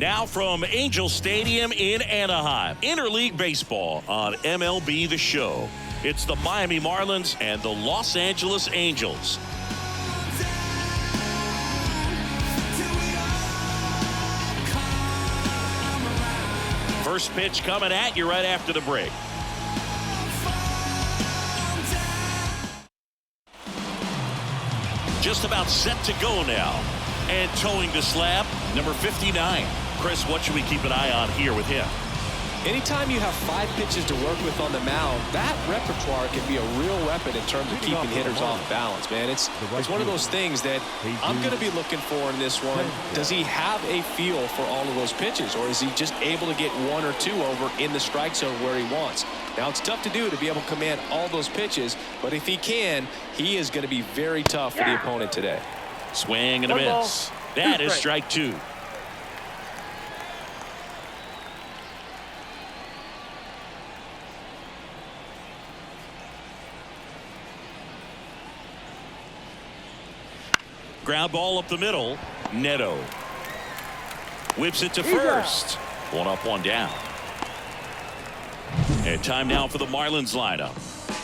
Now from Angel Stadium in Anaheim, interleague baseball on MLB The Show. It's the Miami Marlins and the Los Angeles Angels. First pitch coming at you right after the break. Just about set to go now. And towing the slab, number 59. Chris, what should we keep an eye on here with him? Anytime you have 5 pitches to work with on the mound, that repertoire can be a real weapon in terms of keeping hitters off balance, man. It's one of those things that I'm going to be looking for in this one. Does he have a feel for all of those pitches, or is he just able to get 1 or 2 over in the strike zone where he wants? Now, it's tough to do to be able to command all those pitches, but if he can, he is going to be very tough for the opponent today. Swing and a miss. That is strike 2. Ground ball up the middle. Neto whips it to first. 1 up, 1 down. And time now for the Marlins lineup.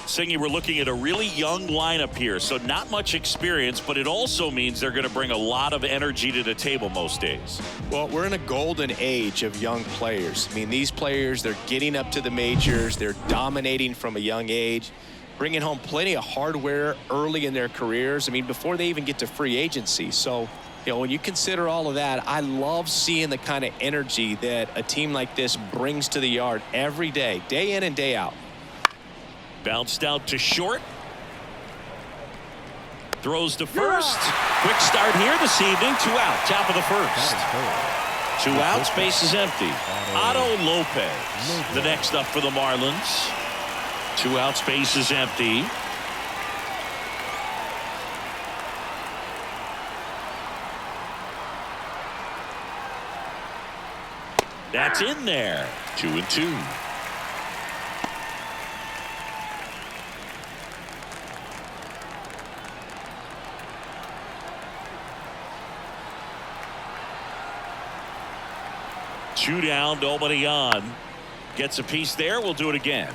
Singy, we're looking at a really young lineup here, so not much experience, but it also means they're going to bring a lot of energy to the table most days. Well, we're in a golden age of young players. I mean, these players, they're getting up to the majors. They're dominating from a young age, bringing home plenty of hardware early in their careers. I mean, before they even get to free agency. So, you know, when you consider all of that, I love seeing the kind of energy that a team like this brings to the yard every day, day in and day out. Bounced out to short. Throws to first. Quick start here this evening. 2 out. Top of the first. 2 outs. Base is empty. Otto Lopez. The next up for the Marlins. 2 outs. Base is empty. That's in there. 2-2. Two down, nobody on. Gets a piece there. We'll do it again.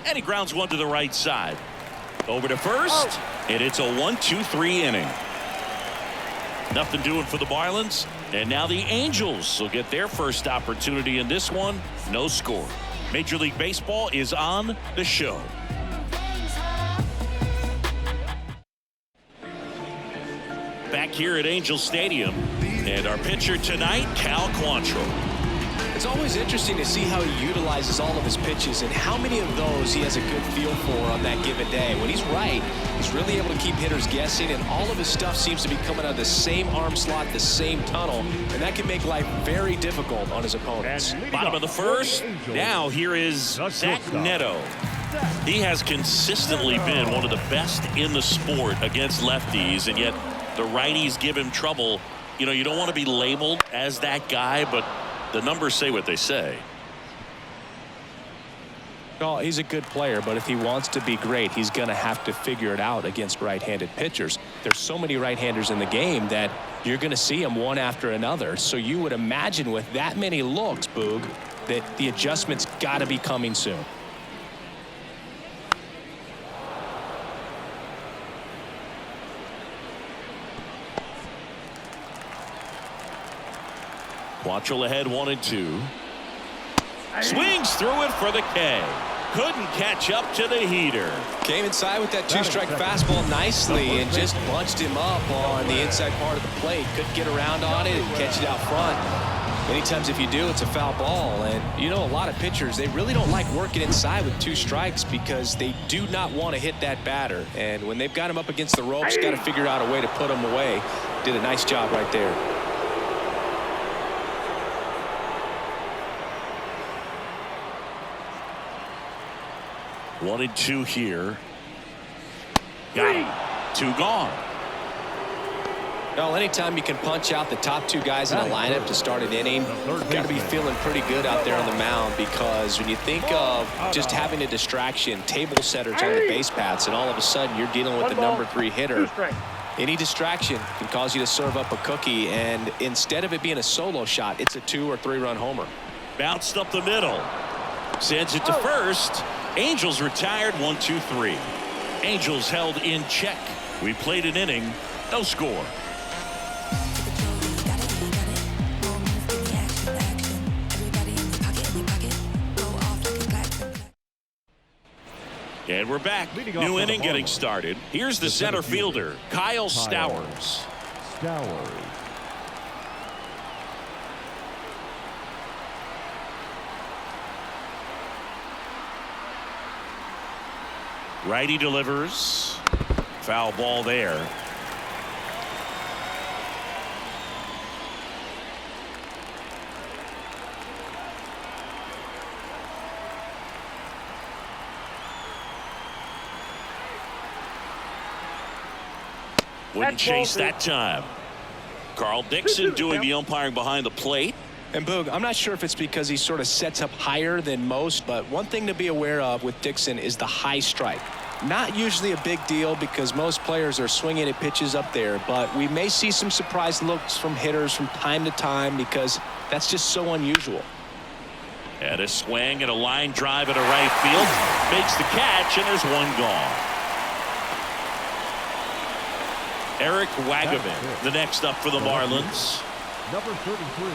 And he grounds 1 to the right side. Over to first. And it's a 1-2-3 inning. Nothing doing for the Marlins. And now the Angels will get their first opportunity in this one. No score. Major League Baseball is on the show. Back here at Angel Stadium. And our pitcher tonight, Cal Quantrill. It's always interesting to see how he utilizes all of his pitches and how many of those he has a good feel for on that given day. When he's right, he's really able to keep hitters guessing, and all of his stuff seems to be coming out of the same arm slot, the same tunnel, and that can make life very difficult on his opponents. Bottom of the first. Now here is Zach Neto. He has consistently been one of the best in the sport against lefties, and yet the righties give him trouble. You know, you don't want to be labeled as that guy, but the numbers say what they say. Well, he's a good player, but if he wants to be great, he's going to have to figure it out against right-handed pitchers. There's so many right-handers in the game that you're going to see them one after another. So you would imagine with that many looks, Boog, that the adjustment's got to be coming soon. Quantrill ahead 1-2. Swings through it for the K. Couldn't catch up to the heater. Came inside with that 2-strike fastball nicely and just bunched him up on the inside part of the plate. Couldn't get around on it and catch it out front. Many times if you do, it's a foul ball. And you know, a lot of pitchers, they really don't like working inside with 2 strikes because they do not want to hit that batter. And when they've got him up against the ropes, got to figure out a way to put him away. Did a nice job right there. One and 2 here. Got him. 2 gone. Well, anytime you can punch out the top two guys in a lineup to start an inning, you've got to be feeling pretty good out there on the mound, because when you think of just having a distraction, table setters on the base paths, and all of a sudden you're dealing with the number 3 hitter, any distraction can cause you to serve up a cookie, and instead of it being a solo shot, it's a 2 or 3 run homer. Bounced up the middle. Sends it to first. Angels retired 1-2-3. Angels held in check. We played an inning. No score. And we're back. New inning getting started. Here's the center fielder, Kyle Stowers. Righty delivers. Foul ball there. Wouldn't chase that time. Carl Dixon doing the umpiring behind the plate. And Boog, I'm not sure if it's because he sort of sets up higher than most, but one thing to be aware of with Dixon is the high strike. Not usually a big deal because most players are swinging at pitches up there, but we may see some surprise looks from hitters from time to time because that's just so unusual. And a swing and a line drive at a right field. Makes the catch, and there's one gone. Eric Wagaman, the next up for the Marlins. Number 33.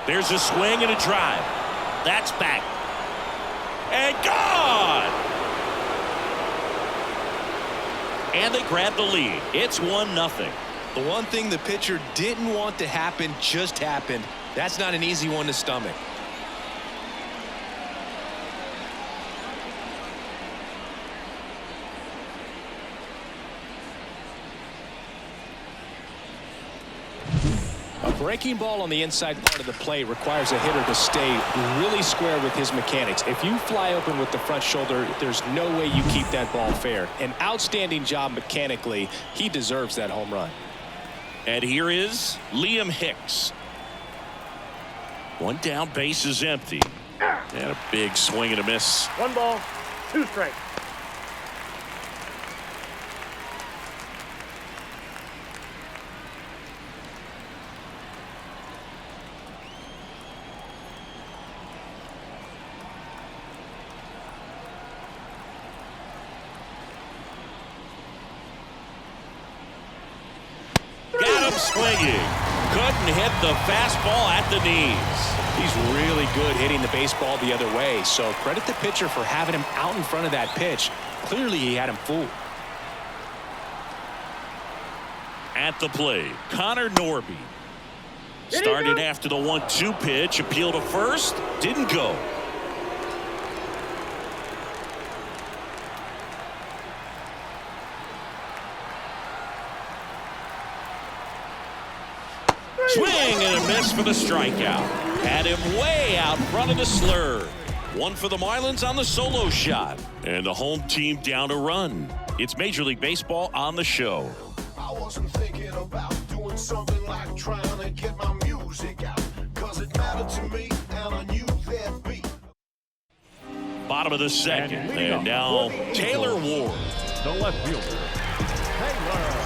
There's a swing and a drive. That's back. And gone! And they grab the lead. It's 1-0. The one thing the pitcher didn't want to happen just happened. That's not an easy one to stomach. A breaking ball on the inside part of the plate requires a hitter to stay really square with his mechanics. If you fly open with the front shoulder, there's no way you keep that ball fair. An outstanding job mechanically. He deserves that home run. And here is Liam Hicks. One down, base is empty. And a big swing and a miss. 1 ball, 2 strikes. Swinging. Couldn't hit the fastball at the knees. He's really good hitting the baseball the other way, so credit the pitcher for having him out in front of that pitch. Clearly he had him fooled. At the plate, Connor Norby. Started after the 1-2 pitch. Appeal to first. Didn't go. Swing and a miss for the strikeout. Had him way out front of the slur. One for the Marlins on the solo shot. And the home team down a run. It's Major League Baseball on the show. I wasn't thinking about doing something like trying to get my music out. Cause it mattered to me and I knew there'd be. Bottom of the second. And now Taylor Ward. The left fielder, Taylor.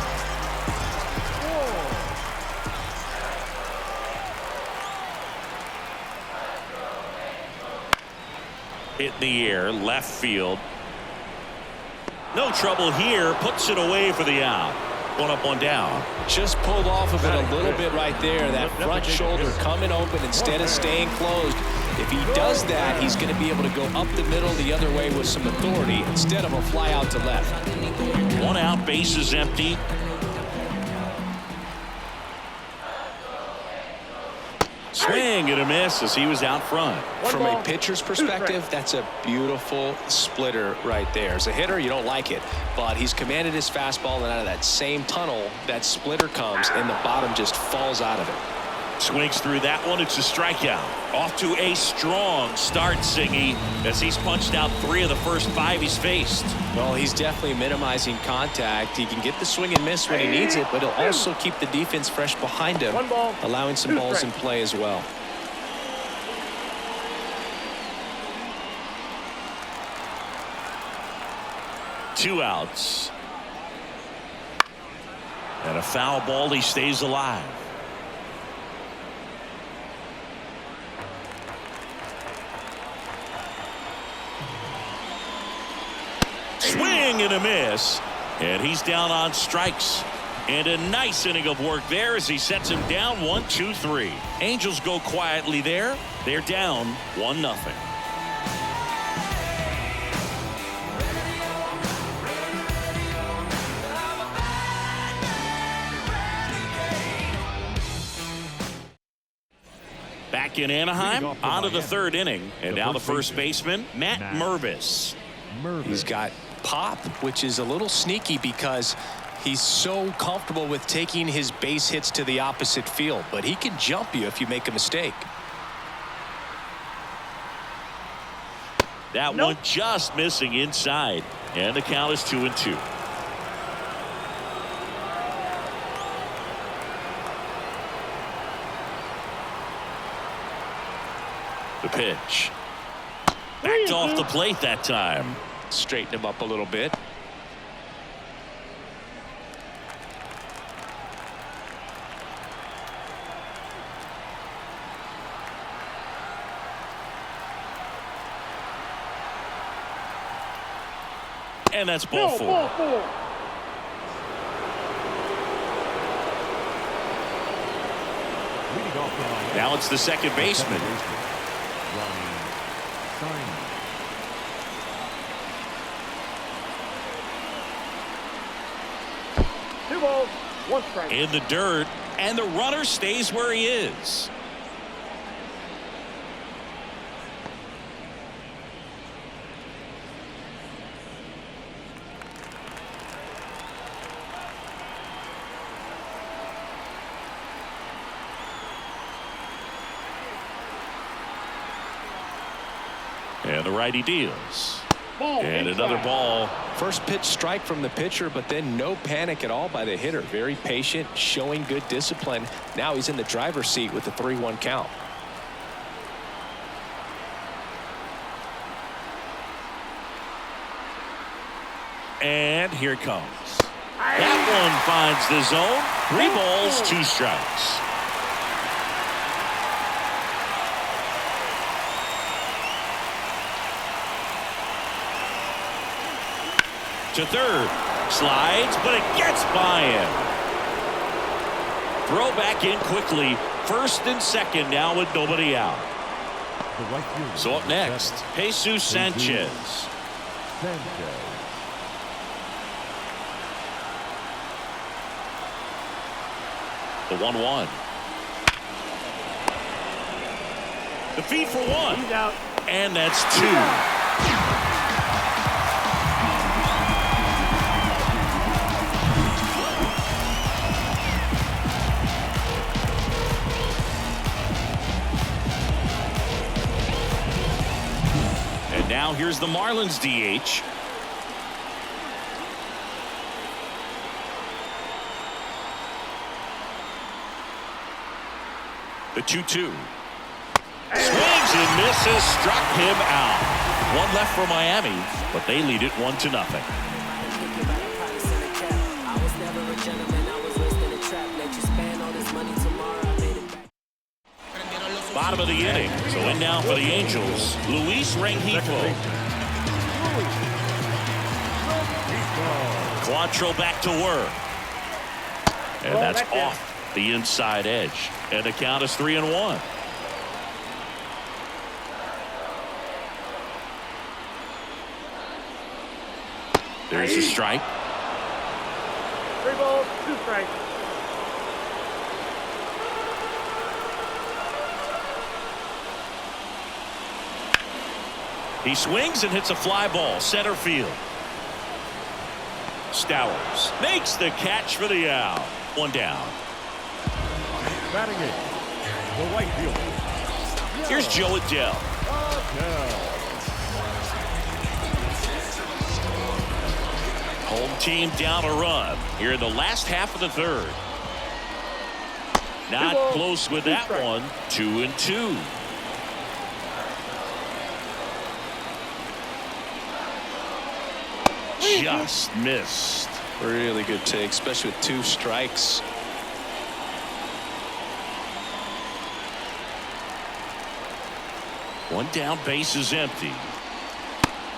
Hit in the air, left field. No trouble here. Puts it away for the out. 1 up, 1 down. Just pulled off of it a little bit right there. That front shoulder coming open instead of staying closed. If he does that, he's going to be able to go up the middle the other way with some authority instead of a fly out to left. 1 out, base is empty. Swing and a miss as he was out front. From a pitcher's perspective, that's a beautiful splitter right there. As a hitter, you don't like it, but he's commanded his fastball, and out of that same tunnel, that splitter comes, and the bottom just falls out of it. Swings through that one. It's a strikeout. Off to a strong start, Singy, as he's punched out 3 of the first 5 he's faced. Well, he's definitely minimizing contact. He can get the swing and miss when he needs it, but he'll also keep the defense fresh behind him, allowing some balls in play as well. Two outs. And a foul ball. He stays alive. Swing and a miss. And he's down on strikes. And a nice inning of work there as he sets him down 1-2-3. Angels go quietly there. They're down 1-0. Back in Anaheim, on to the 3rd inning. And now the first baseman, Matt Mervis. He's got pop, which is a little sneaky because he's so comfortable with taking his base hits to the opposite field, but he can jump you if you make a mistake. That one just missing inside, and the count is 2-2. The pitch. Backed off the plate that time. Straighten him up a little bit. And that's ball 4. Now it's the second baseman. In the dirt, and the runner stays where he is. And the righty deals. And another ball. First pitch strike from the pitcher, but then no panic at all by the hitter. Very patient, showing good discipline. Now he's in the driver's seat with the 3-1 count. And here it comes. That one finds the zone. 3 balls, 2 strikes. To third. Slides, but it gets by him. Throw back in quickly. First and second now with nobody out. So up next, Jesus Sanchez. The 1-1. The feed for 1. He's out. And that's 2. Now here's the Marlins DH. The 2-2. Swings and misses, struck him out. 1 left for Miami, but they lead it 1-0. Bottom of the inning. So in now for the Angels, Luis Rengifo. Quantrill back to work. And that's off the inside edge. And the count is 3-1. There's a strike. 3 balls, 2 strikes. He swings and hits a fly ball center field. Stowers makes the catch for the out. 1 down. Batting it, The right fielder. Here's Joe Adele. Home team down a run here in the last half of the third. Not close with that one. 2-2. Just missed. Really good take, especially with 2 strikes. One down, base is empty.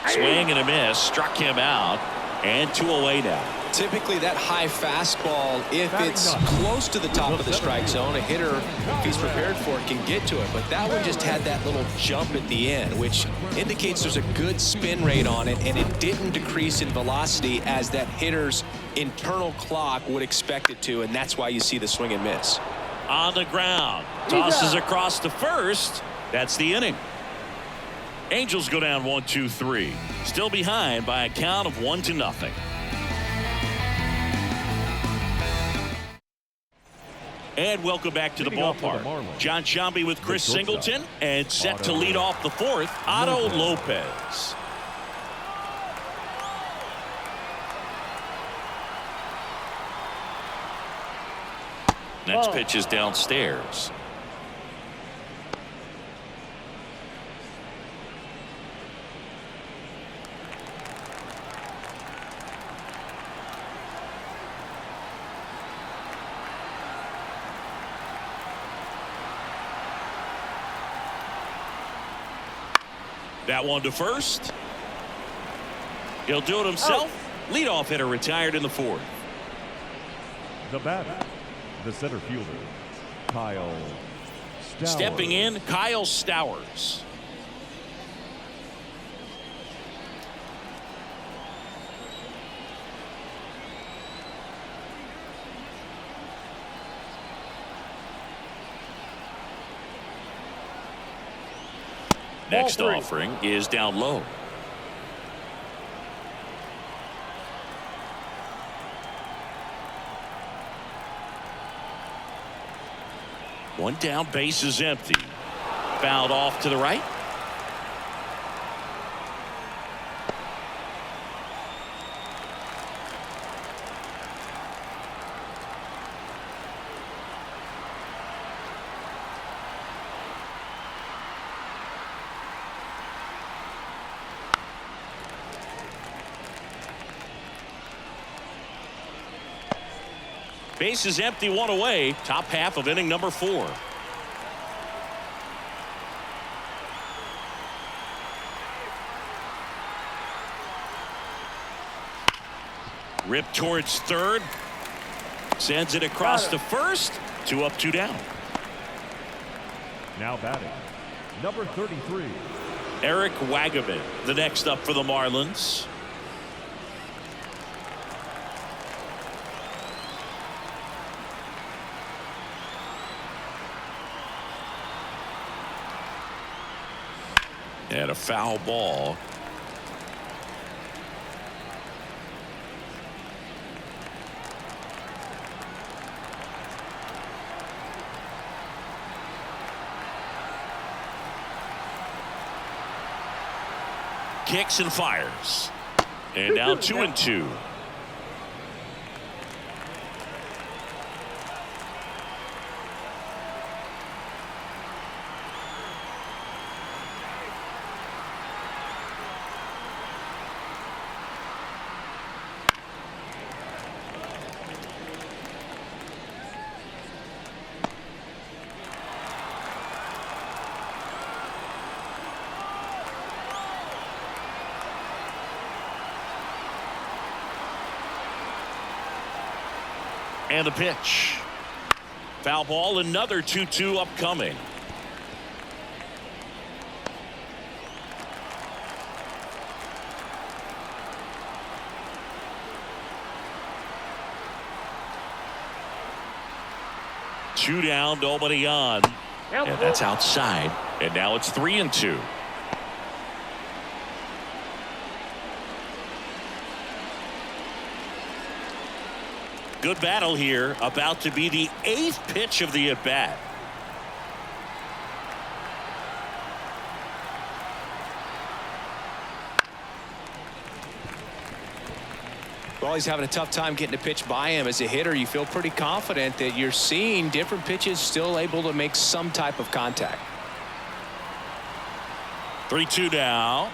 Swing and a miss, struck him out, and 2 away now. Typically that high fastball, if it's close to the top of the strike zone, a hitter, if he's prepared for it, can get to it. But that one just had that little jump at the end, which indicates there's a good spin rate on it, and it didn't decrease in velocity as that hitter's internal clock would expect it to, and that's why you see the swing and miss. On the ground, tosses across to first. That's the inning. Angels go down 1-2-3. Still behind by a count of 1-0. And welcome back to the ballpark. John Sciambi with Chris Singleton, and set to lead off the fourth, Otto Lopez. Next pitch is downstairs. That one to first. He'll do it himself. Leadoff hitter retired in the fourth. The batter, the center fielder, Kyle Stowers. Stepping in, Kyle Stowers. Next offering is down low. One down, base is empty. Fouled off to the right. Base is empty, 1 away. Top half of inning number 4. Ripped towards third. Sends it across to first. 2 up, 2 down. Now batting, number 33. Eric Wagaman, the next up for the Marlins. And a foul ball. Kicks and fires. And now 2-2. And the pitch. Foul ball, another 2-2 upcoming. Two down, nobody on. And that's outside. And now it's 3-2. Good battle here. About to be the 8th pitch of the at-bat. Well, he's having a tough time getting a pitch by him. As a hitter, you feel pretty confident that you're seeing different pitches still able to make some type of contact. 3-2 now.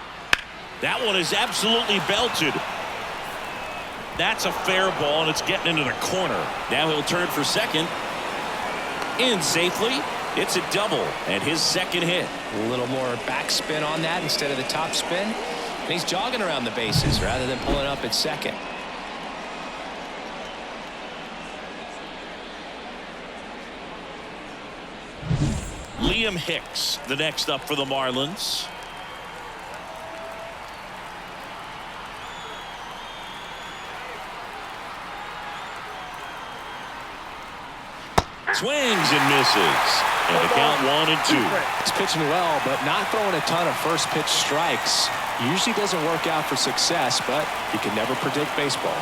That one is absolutely belted. That's a fair ball, and it's getting into the corner. Now he'll turn for second. In safely. It's a double, and his second hit. A little more backspin on that instead of the top spin. And he's jogging around the bases rather than pulling up at second. Liam Hicks, the next up for the Marlins. Swings and misses. And the count 1-2. He's pitching well, but not throwing a ton of first pitch strikes. Usually doesn't work out for success, but you can never predict baseball.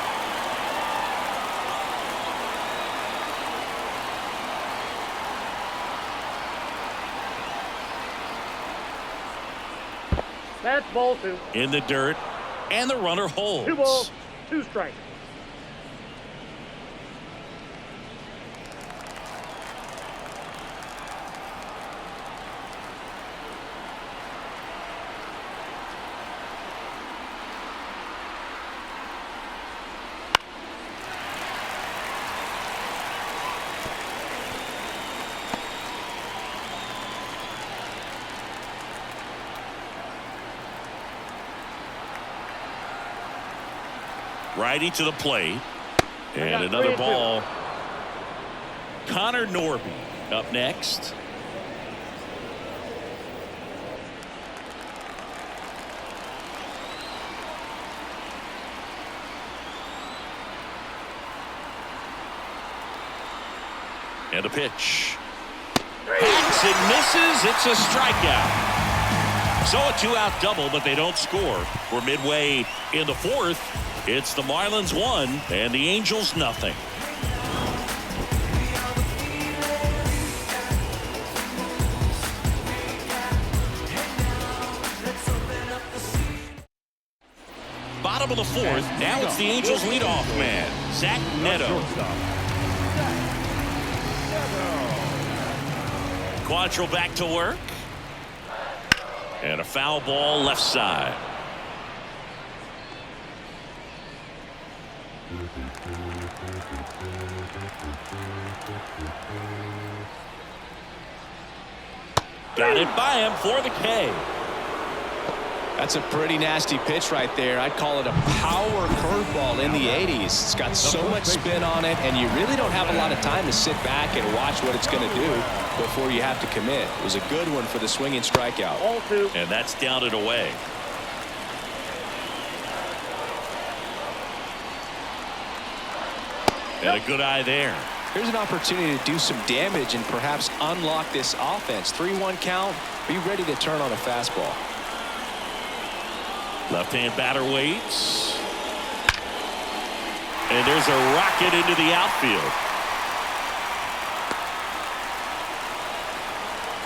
That's ball 2. In the dirt, and the runner holds. 2 balls, 2 strikes. Righty to the plate. And another ball. Connor Norby up next. And a pitch. Hacks and misses. It's a strikeout. So a 2-out double, but they don't score. We're midway in the 4th. It's the Marlins 1 and the Angels nothing. Bottom of the 4th. Now it's the Angels leadoff man, Zach Neto. Quantrill back to work. And a foul ball left side. Got it by him for the K. That's a pretty nasty pitch right there. I'd call it a power curveball in the 80s. It's got so much spin on it, and you really don't have a lot of time to sit back and watch what it's going to do before you have to commit. It was a good one for the swinging strikeout. Ball 2. And that's down and away. And a good eye there. Here's an opportunity to do some damage and perhaps unlock this offense. 3-1 count. Be ready to turn on a fastball. Left-hand batter waits. And there's a rocket into the outfield.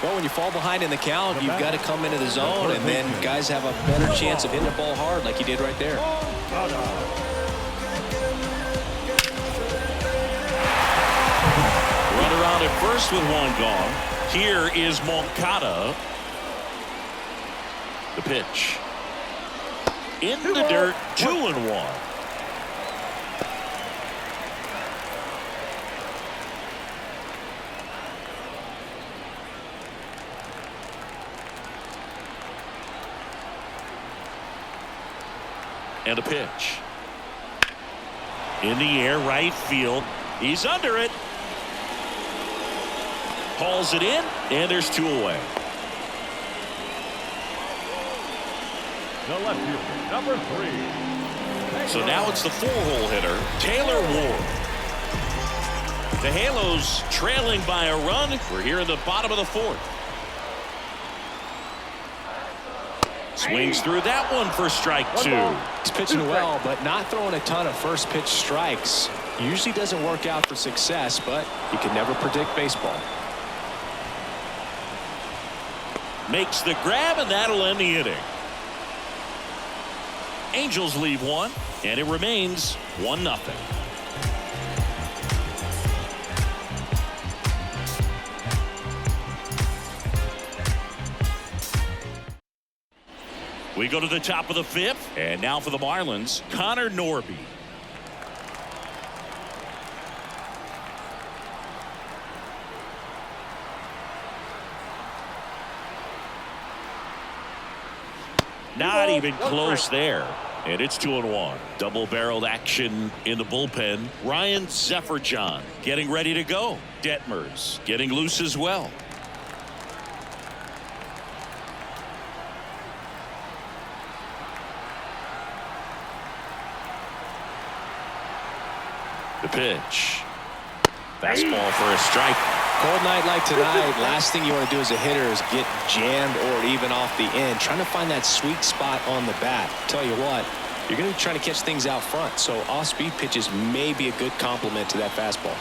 Well, when you fall behind in the count, you've got to come into the zone, and then guys have a better chance of hitting the ball hard like he did right there. Runner out at first with one gone. Here is Moncada. The pitch. In the dirt, 2-1. And a pitch. In the air, right field. He's under it. Hauls it in, and there's 2 away. The left fielder, number 3. So now it's the 4-hole hitter, Taylor Ward. The Halos trailing by a run. We're here in the bottom of the 4th. Swings through that one for strike 2. He's pitching well, but not throwing a ton of first pitch strikes. Usually doesn't work out for success, but you can never predict baseball. Makes the grab, and that'll end the inning. Angels leave one, and it remains 1-0. We go to the top of the 5th, and now for the Marlins, Connor Norby. Not even close there. And it's 2-1. Double-barreled action in the bullpen. Ryan Zefferjon getting ready to go. Detmers getting loose as well. The pitch. Fastball for a strike. Cold night like tonight, last thing you want to do as a hitter is get jammed or even off the end. Trying to find that sweet spot on the bat. Tell you what, you're going to be trying to catch things out front, so off-speed pitches may be a good complement to that fastball.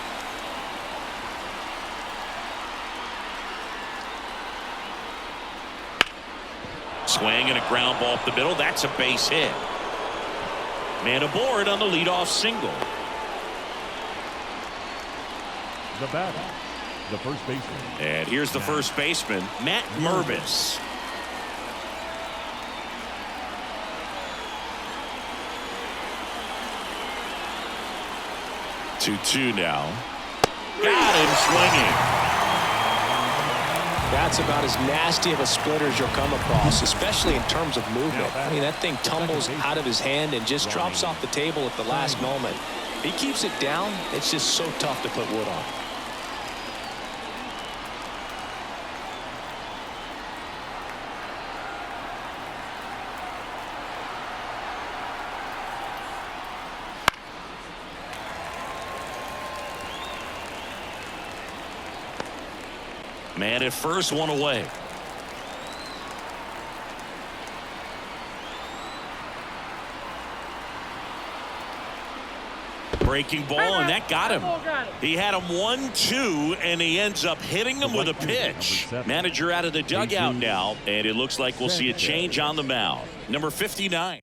Swing and a ground ball up the middle. That's a base hit. Man aboard on the leadoff single. The batter, the first baseman. And here's the first baseman, Matt Mervis. Two now. Got him swinging. That's about as nasty of a splitter as you'll come across, especially in terms of movement. I mean, that thing tumbles out of his hand and just drops off the table at the last moment. If he keeps it down, it's just so tough to put wood on. Man at first, one away. Breaking ball, and that got him. He had him 1-2, and he ends up hitting him with a pitch. Manager out of the dugout now, and it looks like we'll see a change on the mound. Number 59.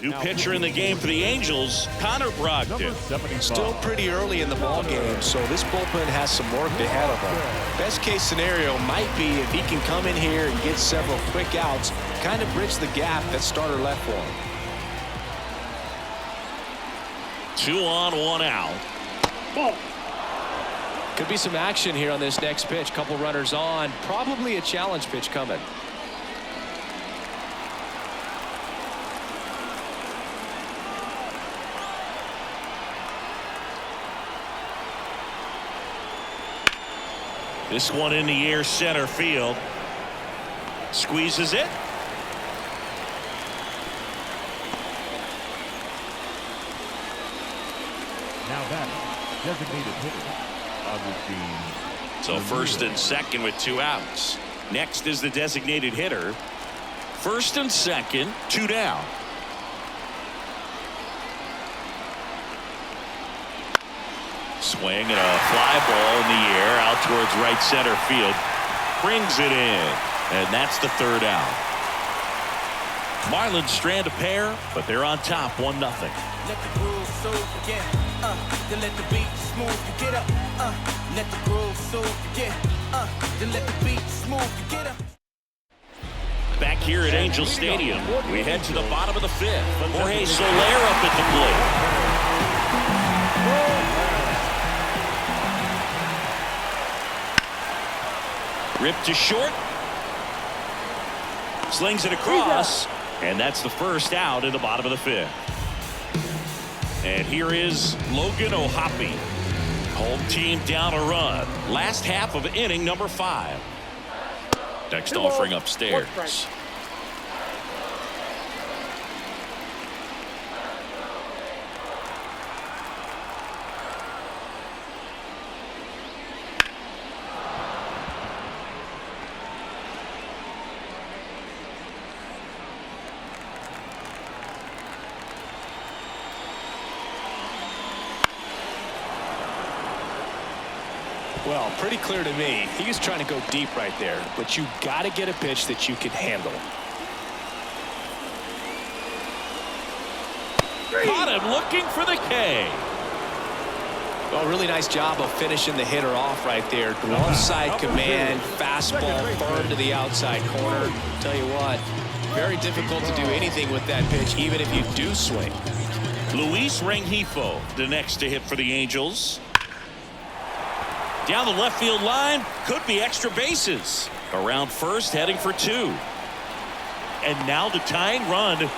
New pitcher in the game for the Angels, Connor Brogdon. Still pretty early in the ball game, so this bullpen has some work ahead of him. Best case scenario might be if he can come in here and get several quick outs, kind of bridge the gap that starter left for him. 2 on, 1 out. Ball. Could be some action here on this next pitch. Couple runners on, probably a challenge pitch coming. This one in the air, center field. Squeezes it. Now that designated hitter, Augustine. So first and second with 2 outs. Next is the designated hitter. First and second, 2 down. Swing and a fly ball in the air out towards right center field. Brings it in. And that's the 3rd out. Marlins strand a pair, but they're on top 1-0. Let the groove soothe again. Then let the beat smooth you get up. Let the groove soothe again. Then let the beat smooth you get up. Back here at Angel Stadium, we head to the bottom of the 5th. Jorge Soler up at the plate. Ripped to short. Slings it across. And that's the first out in the bottom of the 5th. And here is Logan O'Hoppe. Home team down a run. Last half of inning number 5. Next offering upstairs. Well, pretty clear to me. He was trying to go deep right there, but you got to get a pitch that you can handle. Caught him looking for the K. Well, really nice job of finishing the hitter off right there. Glove side command, fastball firm to the outside corner. Tell you what, very difficult to do anything with that pitch, even if you do swing. Luis Rengifo, the next to hit for the Angels. Down the left field line, could be extra bases. Around first, heading for 2. And now the tying run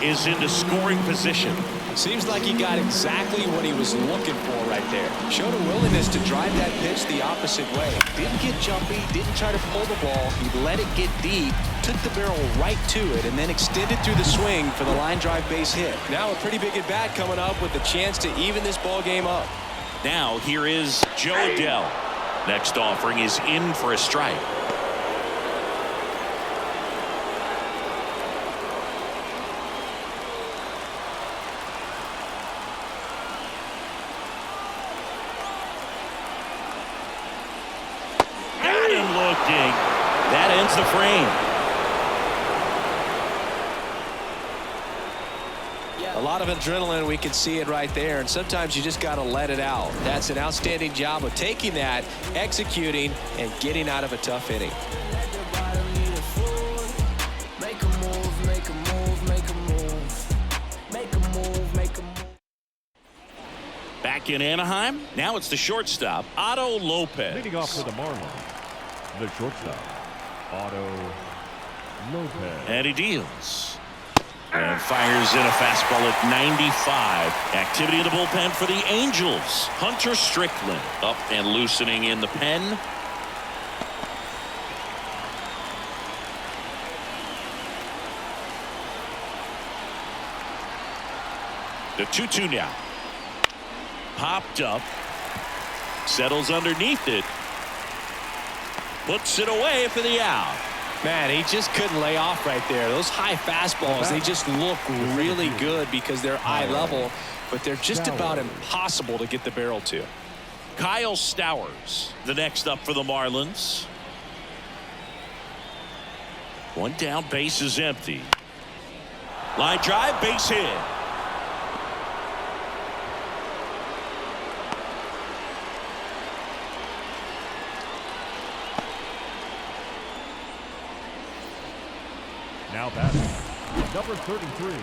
is into scoring position. Seems like he got exactly what he was looking for right there. Showed a willingness to drive that pitch the opposite way. Didn't get jumpy, didn't try to pull the ball. He let it get deep, took the barrel right to it, and then extended through the swing for the line drive base hit. Now a pretty big at bat coming up with a chance to even this ball game up. Now here is Joe Dell. Next offering is in for a strike. That ends the frame. A lot of adrenaline, we can see it right there, and sometimes you just got to let it out. That's an outstanding job of taking that, executing, and getting out of a tough inning. Back in Anaheim, now it's the shortstop, Otto Lopez. Leading off for the Marlins, the shortstop, Otto Lopez. And he deals. And fires in a fastball at 95. Activity in the bullpen for the Angels. Hunter Strickland up and loosening in the pen. The 2-2 now. Popped up. Settles underneath it. Puts it away for the out. Man, he just couldn't lay off right there. Those high fastballs, they just look really good because they're eye level, but they're just about impossible to get the barrel to. Kyle Stowers, the next up for the Marlins. One down, base is empty. Line drive, base hit. Now batting, number 33.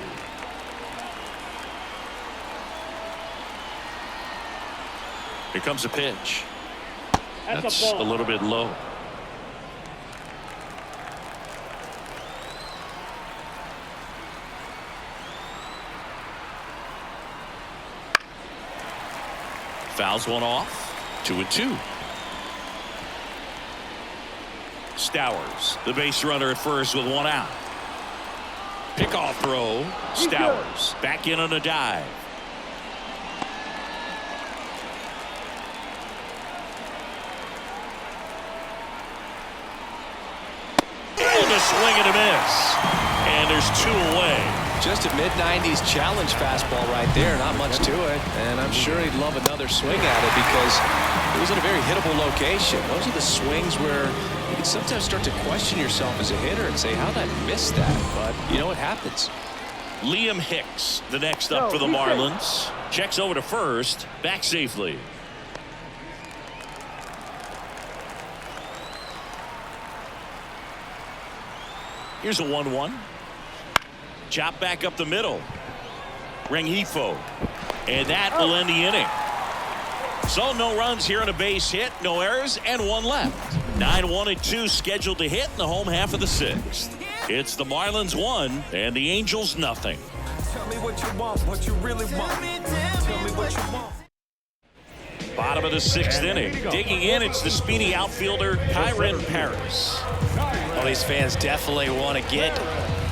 Here comes a pitch. That's a little bit low. Fouls one off. 2-2. Stowers, the base runner at first with one out. Pickoff throw. Stowers back in on a dive. And a swing and a miss. And there's 2 away. Just a mid-90s challenge fastball right there. Not much to it. And I'm sure he'd love another swing at it because it was in a very hittable location. Those are the swings where you can sometimes start to question yourself as a hitter and say, how did I miss that? But, you know, it happens. Liam Hicks, the next up for the Marlins. Checks over to first. Back safely. Here's a 1-1. Chop back up the middle. Rengifo. And that will end the inning. So no runs here on a base hit, no errors, and 1 left. 9-1-2 scheduled to hit in the home half of the 6th. It's the Marlins 1 and the Angels nothing. Tell me what you want, what you really want. Tell me what you want. Bottom of the 6th inning. Digging in, it's the speedy outfielder, Kyren Paris. Well, these fans definitely want to get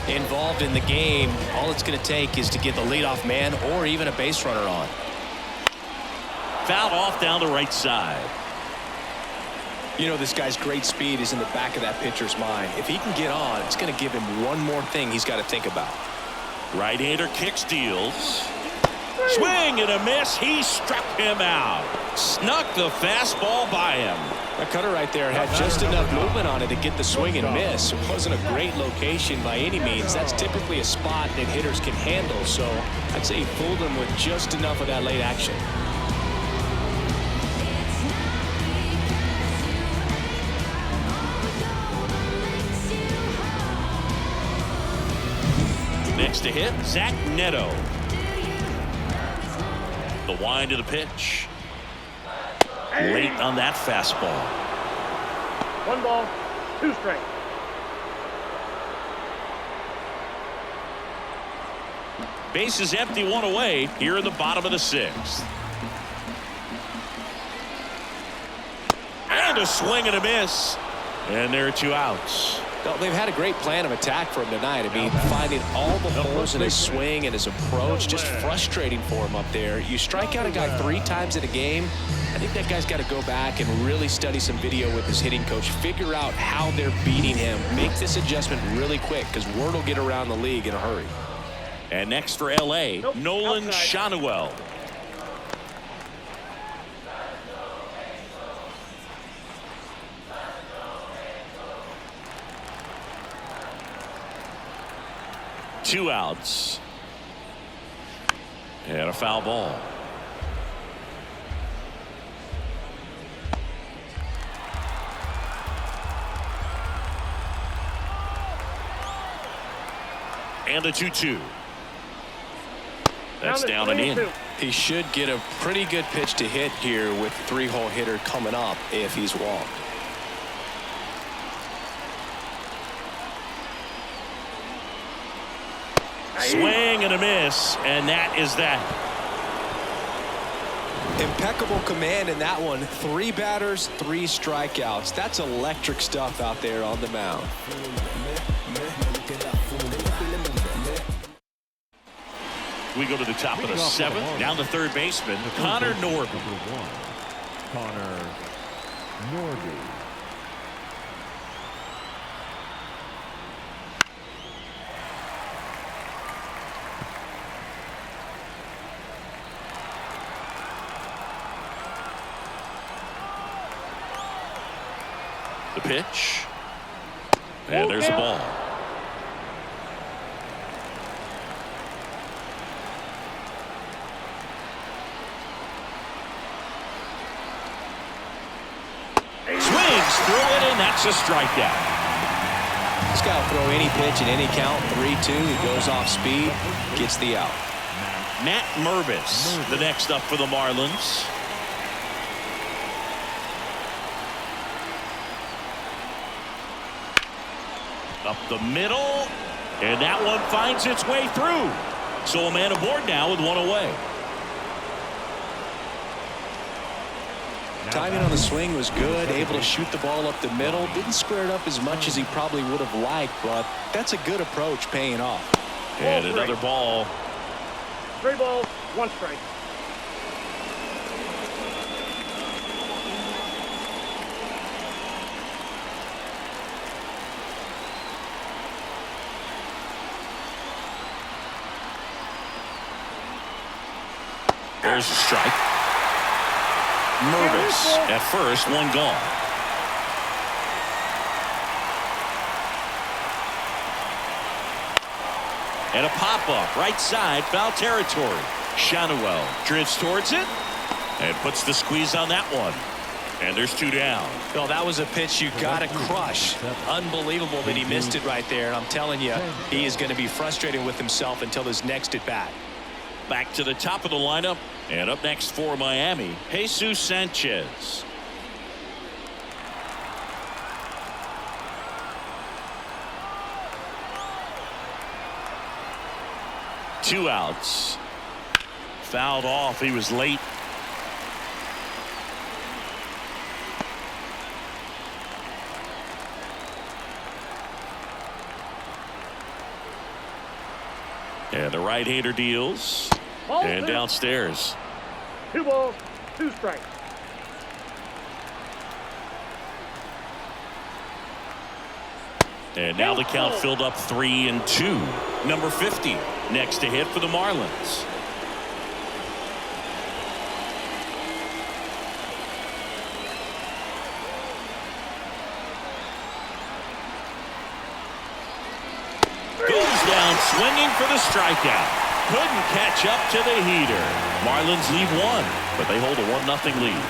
involved in the game. All it's going to take is to get the leadoff man or even a base runner on. Fouled off down the right side. You know, this guy's great speed is in the back of that pitcher's mind. If he can get on, it's going to give him one more thing he's got to think about. Right-hander kicks, deals. Swing and a miss. He struck him out. Snuck the fastball by him. That cutter right there had just enough movement on it to get the swing and miss. It wasn't a great location by any means. That's typically a spot that hitters can handle. So I'd say he fooled him with just enough of that late action. Next to hit, Zach Neto. The wind of the pitch. Late on that fastball. 1 ball, 2 strikes. Base is empty, 1 away here in the bottom of the 6th. And a swing and a miss. And there are 2 outs. No, they've had a great plan of attack for him tonight. I mean, finding all the holes in his swing and his approach, just frustrating for him up there. You strike out a guy 3 times in a game, I think that guy's got to go back and really study some video with his hitting coach, figure out how they're beating him, make this adjustment really quick because word will get around the league in a hurry. And next for L.A., Nolan Shanuel. Two outs. And a foul ball. And a 2-2. That's down and in. He should get a pretty good pitch to hit here with the 3-hole hitter coming up if he's walked. Swing and a miss, and that is that. Impeccable command in that one. 3 batters, 3 strikeouts. That's electric stuff out there on the mound. We go to the top of the 7th. Down to third baseman, Connor Norby. Connor Norby. The pitch. And there's the ball. Swings through it, and that's a strikeout. This guy will throw any pitch in any count. 3-2. He goes off speed, gets the out. Matt Mervis, the next up for the Marlins. Up the middle, and that one finds its way through. So a man aboard now with 1 away. Timing on the swing was good, able to shoot the ball up the middle. Didn't square it up as much as he probably would have liked, but that's a good approach paying off. And another ball. 3 balls, 1 strike. There's a strike. Mervis at first, 1 gone. And a pop-up, right side, foul territory. Shanuel drifts towards it and puts the squeeze on that one. And there's 2 down. No, that was a pitch you got to crush. Unbelievable that he missed it right there. And I'm telling you, he is going to be frustrated with himself until his next at bat. Back to the top of the lineup, and up next for Miami, Jesus Sanchez. Two outs. Fouled off. He was late. And the right-hander deals. And downstairs. 2 balls, 2 strikes. And now the count filled up 3-2. Number 50 next to hit for the Marlins. swinging for the strikeout. Couldn't catch up to the heater. Marlins lead one, but they hold a 1-0 lead.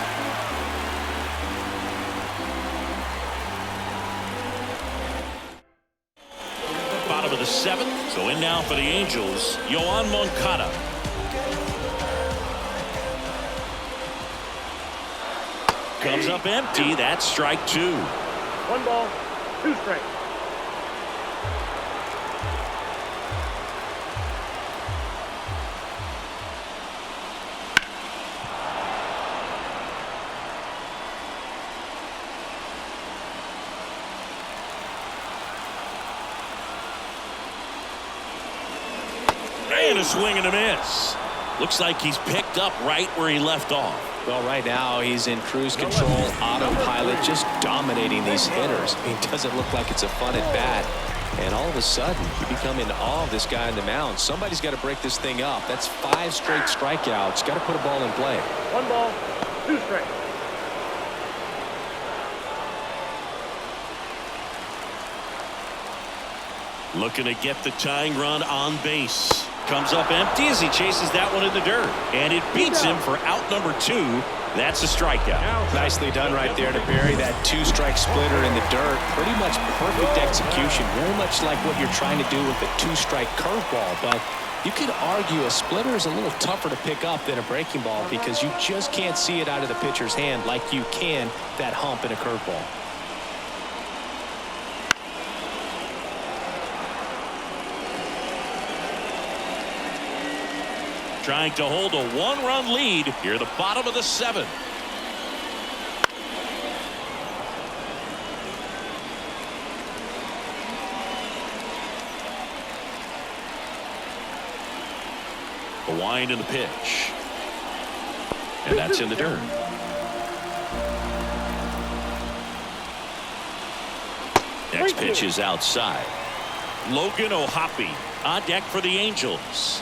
Bottom of the 7th. So in now for the Angels, Yoan Moncada. Comes up empty. That's strike 2. 1 ball, 2 strikes. And a swing and a miss. Looks like he's picked up right where he left off. Well, right now he's in cruise control, autopilot, just dominating these hitters. I mean, it doesn't look like it's a fun at bat. And all of a sudden, you become in awe of this guy on the mound. Somebody's got to break this thing up. That's 5 straight strikeouts. Got to put a ball in play. 1 ball, 2 strikes. Looking to get the tying run on base. Comes up empty as he chases that one in the dirt. And it beats him for out number 2. That's a strikeout. Nicely done right there to bury that 2-strike splitter in the dirt. Pretty much perfect execution. Very much like what you're trying to do with the 2-strike curveball. But you could argue a splitter is a little tougher to pick up than a breaking ball because you just can't see it out of the pitcher's hand like you can that hump in a curveball. Trying to hold a 1-run lead here, the bottom of the 7th. The wind and the pitch. And that's in the dirt. Next pitch is outside. Logan O'Hoppe on deck for the Angels.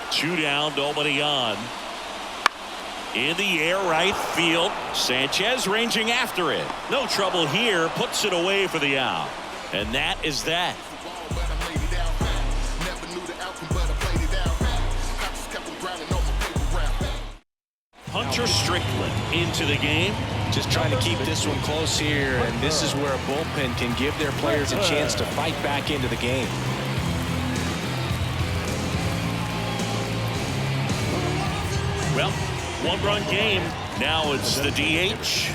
Two down, nobody on. In the air, right field. Sanchez ranging after it. No trouble here. Puts it away for the out. And that is that. Hunter Strickland into the game. Just trying to keep this one close here, and this is where a bullpen can give their players a chance to fight back into the game. Well, 1-run game. Now it's the DH.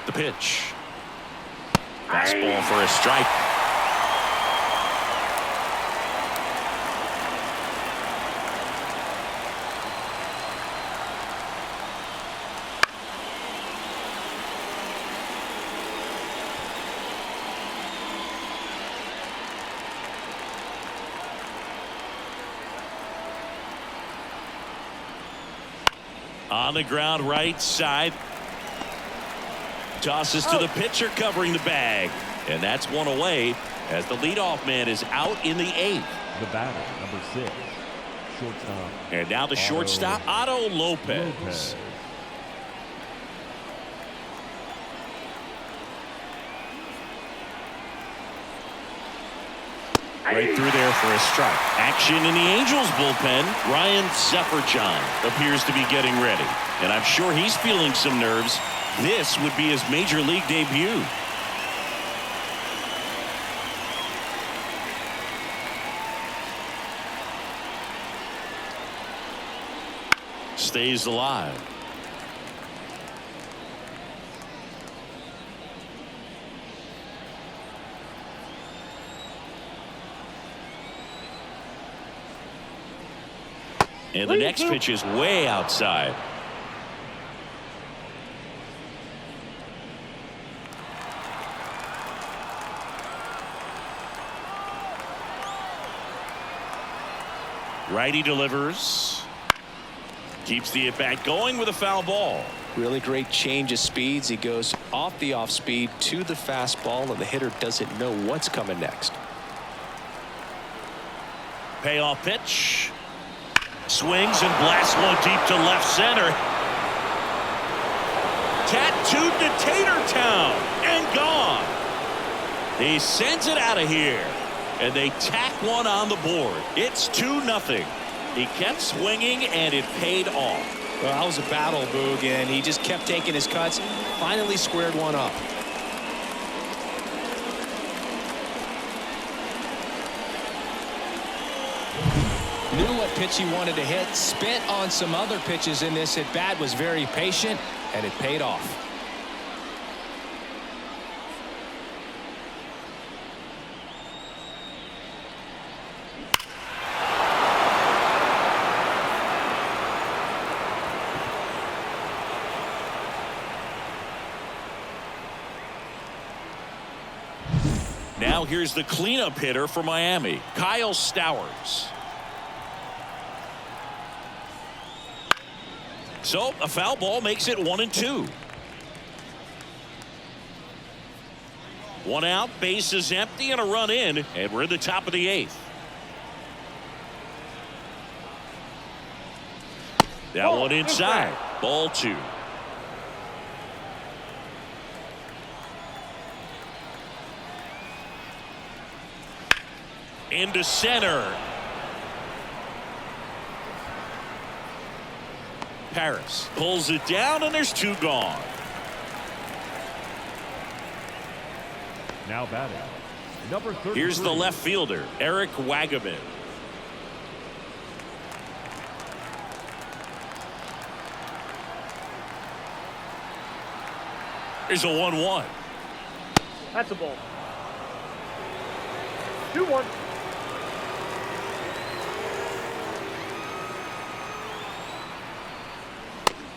The pitch. Fastball for a strike. On the ground, right side. Tosses to the pitcher covering the bag. And that's one away as the leadoff man is out in the 8th. The batter, number 6, shortstop. And now the shortstop, Otto Lopez. Right through there for a strike. Action in the Angels bullpen. Ryan Zefferjohn appears to be getting ready. And I'm sure he's feeling some nerves. This would be his major league debut. Stays alive. And the next pitch is way outside. Righty delivers. Keeps the at-bat going with a foul ball. Really great change of speeds. He goes off the off speed to the fastball, and the hitter doesn't know what's coming next. Payoff pitch. Swings and blasts one deep to left center. to Tatertown and gone. He sends it out of here, and they tack one on the board. It's 2-0. He kept swinging, and it paid off. Well, that was a battle, Boog, and he just kept taking his cuts. Finally squared one up. Knew what pitch he wanted to hit. Spent on some other pitches in this at bat. Was very patient, and it paid off. Now here's the cleanup hitter for Miami, Kyle Stowers. So a foul ball makes it 1-2. One out, base is empty, and a run in, and we're in the top of the 8th. That one inside. Ball 2. Into center. Paris pulls it down, and there's 2 gone. Now batting, number 33. Here's the left fielder, Eric Wagaman. There's a 1-1. That's a ball. 2-1.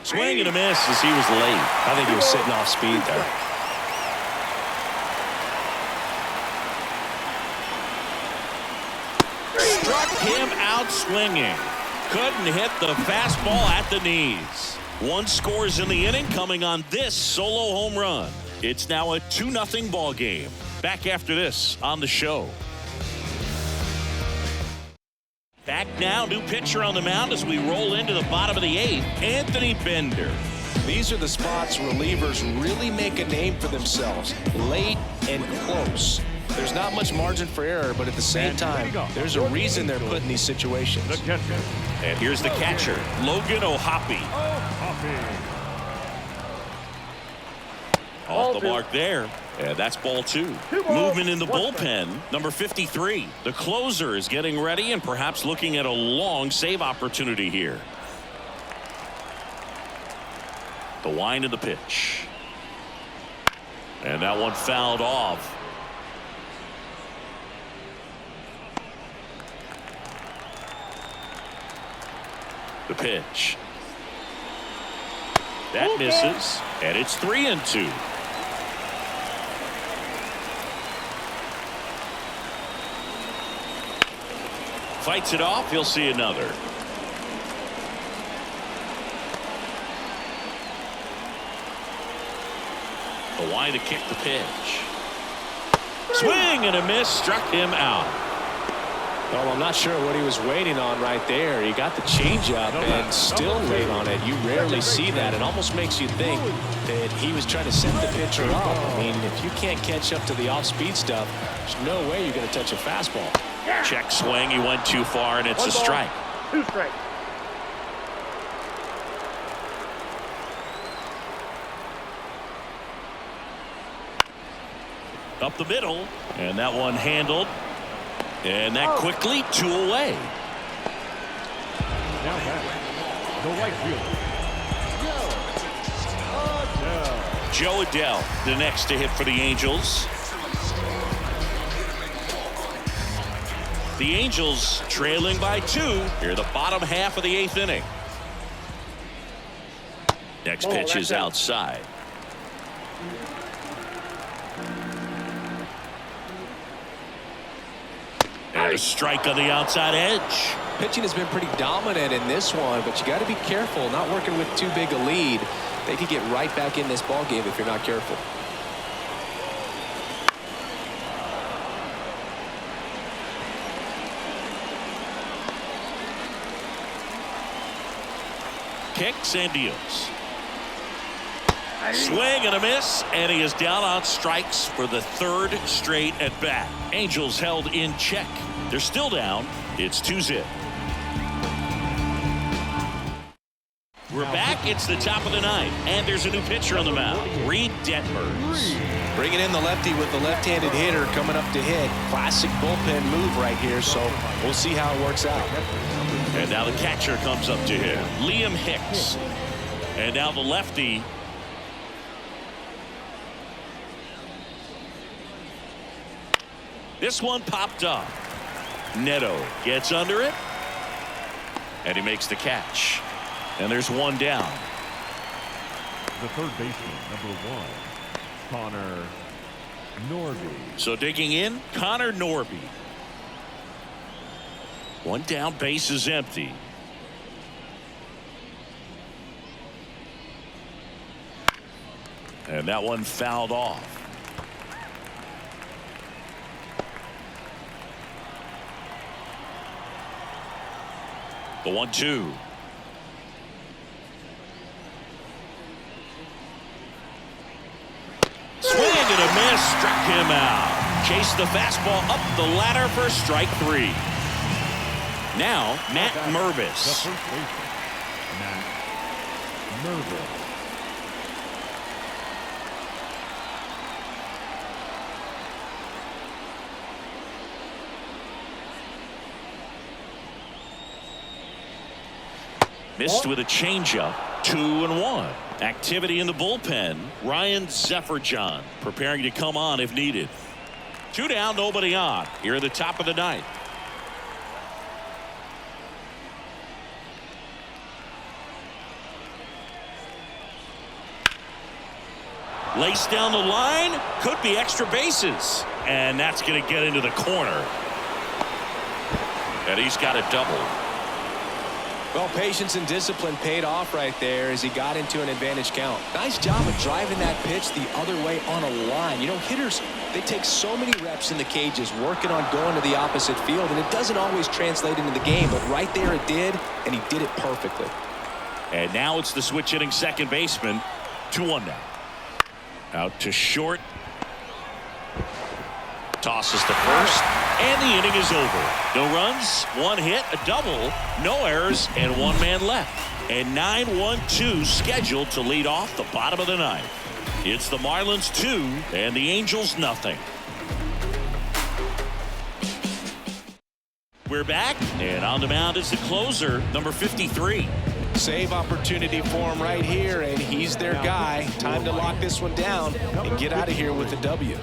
Swing and a miss as he was late. I think he was sitting off speed there. Struck him out swinging. Couldn't hit the fastball at the knees. 1 scores in the inning coming on this solo home run. It's now a 2-0 ball game. Back after this on the show. Back now, new pitcher on the mound as we roll into the bottom of the 8th, Anthony Bender. These are the spots relievers really make a name for themselves. Late and close. There's not much margin for error, but at the same time, there's a reason they're put in these situations. The catcher. And here's the catcher, Logan O'Hoppe. Off the mark there. And that's ball 2. Movement in the bullpen, number 53. The closer is getting ready and perhaps looking at a long save opportunity here. The wind of the pitch. And that one fouled off. The pitch. That misses, and it's 3-2. Fights it off. He'll see another. The wide to kick the pitch. Swing and a miss. Struck him out. Well, I'm not sure what he was waiting on right there. He got the changeup and still late on it. You rarely see that. It almost makes you think that he was trying to set the pitcher up. I mean, if you can't catch up to the off-speed stuff, there's no way you're going to touch a fastball. Check swing. He went too far, and it's a strike. 2 strikes. Up the middle, and that one handled. And that quickly 2 away. Now batting, the right fielder, Joe Adele, the next to hit for the Angels. The Angels trailing by 2 here, the bottom half of the 8th inning. Next pitch is outside. And a strike on the outside edge. Pitching has been pretty dominant in this one, but you got to be careful not working with too big a lead. They could get right back in this ball game if you're not careful. Kicks and deals. Swing and a miss, and he is down on strikes for the third straight at bat. Angels held in check. They're still down. It's 2-0. We're back. It's the top of the ninth, and there's a new pitcher on the mound, Reed Detmers. Bringing in the lefty with the left-handed hitter coming up to hit. Classic bullpen move right here, so we'll see how it works out. And now the catcher comes up to him, Liam Hicks. And now the lefty. This one popped up. Neto gets under it, and he makes the catch. And there's one down. The third baseman, number 1, Connor Norby. So digging in, Connor Norby. One down, base is empty. And that one fouled off. The 1-2. Swing and a miss, struck him out. Chased the fastball up the ladder for strike 3. Now Matt The Mervis. first baseman, Matt Mervis. Missed with a changeup. 2-1. Activity in the bullpen. Ryan Zefferjohn preparing to come on if needed. 2 down, nobody on. Here at the top of the ninth. Lace down the line. Could be extra bases. And that's going to get into the corner. And he's got a double. Well, patience and discipline paid off right there as he got into an advantage count. Nice job of driving that pitch the other way on a line. You know, hitters, they take so many reps in the cages working on going to the opposite field, and it doesn't always translate into the game, but right there it did, and he did it perfectly. And now it's the switch hitting second baseman. 2-1 now. Out to short. Tosses to first, and the inning is over. No runs, 1 hit, a double, no errors, and 1 man left. And 9-1-2 scheduled to lead off the bottom of the ninth. It's the Marlins 2 and the Angels nothing. We're back, and on the mound is the closer, number 53. Save opportunity for him right here, and he's their guy. Time to lock this one down and get out of here with the W.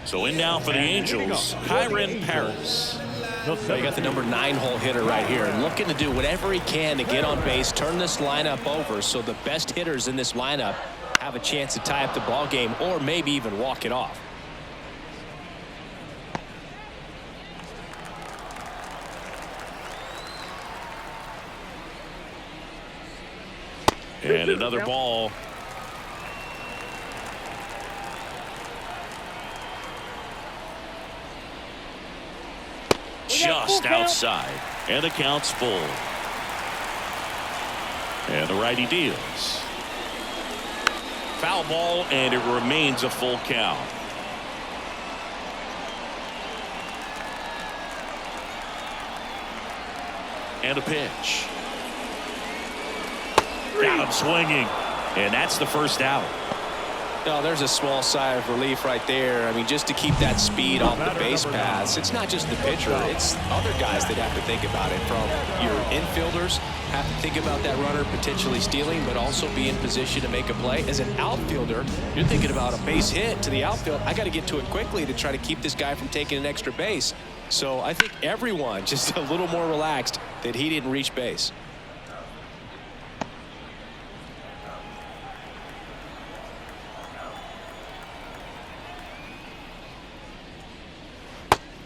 So in now for the Angels, Kyren Paris. You got the number 9 hole hitter right here, looking to do whatever he can to get on base, turn this lineup over so the best hitters in this lineup have a chance to tie up the ball game or maybe even walk it off. And another ball. Just outside. And the count's full. And the righty deals. Foul ball, and it remains a full count. And a pitch. Got him swinging. And that's the first out. No, there's a small sigh of relief right there. I mean, just to keep that speed off the base paths. It's not just the pitcher. It's other guys that have to think about it. From your infielders have to think about that runner potentially stealing, but also be in position to make a play. As an outfielder, you're thinking about a base hit to the outfield. I got to get to it quickly to try to keep this guy from taking an extra base. So I think everyone just a little more relaxed that he didn't reach base.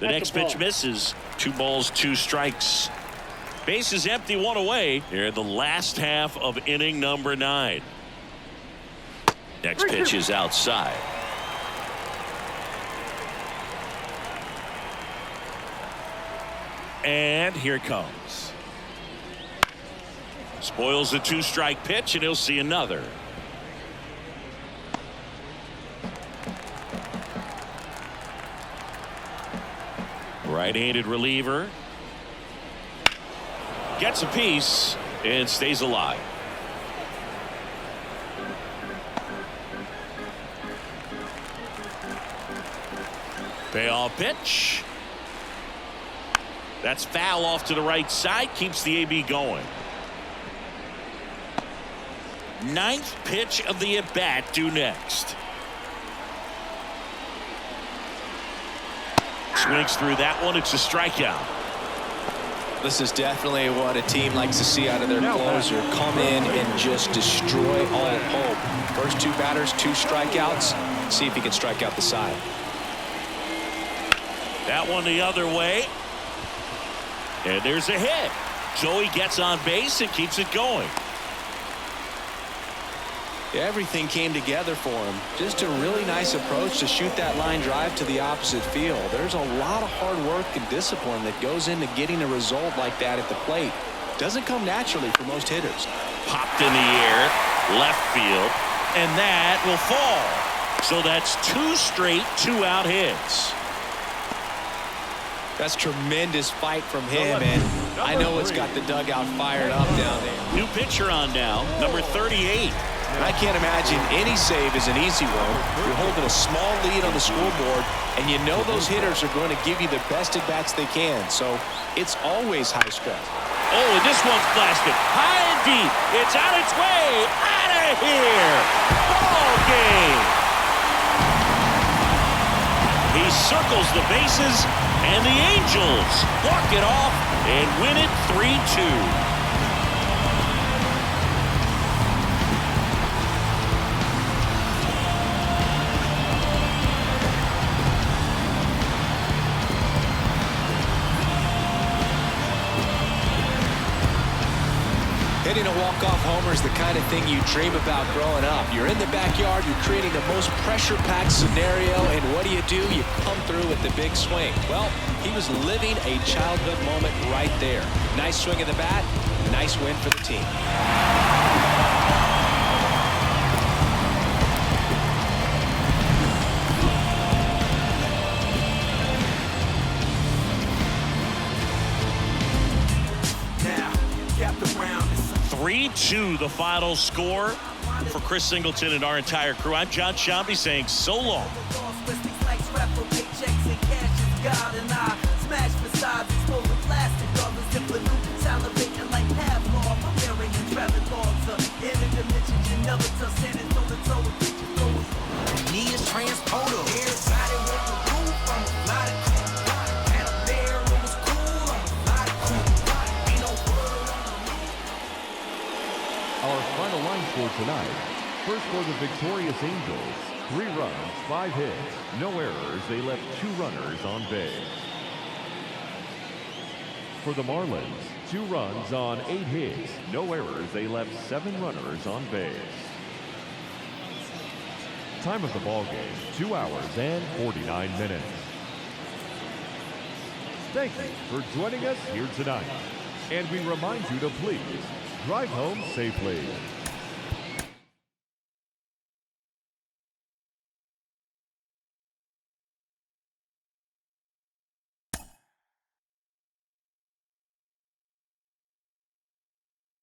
The next pitch misses. 2 balls, 2 strikes. Base is empty, 1 away. Here in the last half of inning number 9. Next pitch is outside. And here it comes. Spoils the 2-strike pitch, and he'll see another. Right-handed reliever. Gets a piece and stays alive. Payoff pitch. That's foul off to the right side. Keeps the AB going. Ninth pitch of the at-bat due next. Swings through that one. It's a strikeout. This is definitely what a team likes to see out of their closer. Come in and just destroy all hope. First 2 batters, 2 strikeouts. See if he can strike out the side. That one the other way. And there's a hit. So he gets on base and keeps it going. Everything came together for him. Just a really nice approach to shoot that line drive to the opposite field. There's a lot of hard work and discipline that goes into getting a result like that at the plate. Doesn't come naturally for most hitters. Popped in the air, left field, and that will fall. So that's 2 straight 2-out hits. That's tremendous fight from him, and I know it's got the dugout fired up down there. New pitcher on now, number 38. I can't imagine any save is an easy one. You're holding a small lead on the scoreboard, and you know those hitters are going to give you the best at-bats they can, so it's always high stress. Oh, and this one's blasted high and deep. It's on its way out of here. Ball game. He circles the bases, and the Angels walk it off and win it 3-2. Hitting a walk-off homer is the kind of thing you dream about growing up. You're in the backyard, you're creating the most pressure-packed scenario, and what do? You come through with the big swing. Well, he was living a childhood moment right there. Nice swing of the bat, nice win for the team. Now, Captain Brown is 3-2 the final score. For Chris Singleton and our entire crew, I'm John Shambi saying so long. Our final line score tonight. First for the victorious Angels, 3 runs, 5 hits, no errors. They left 2 runners on base. For the Marlins, 2 runs on 8 hits, no errors. They left 7 runners on base. Time of the ball game, 2 hours and 49 minutes. Thank you for joining us here tonight. And we remind you to please drive home safely.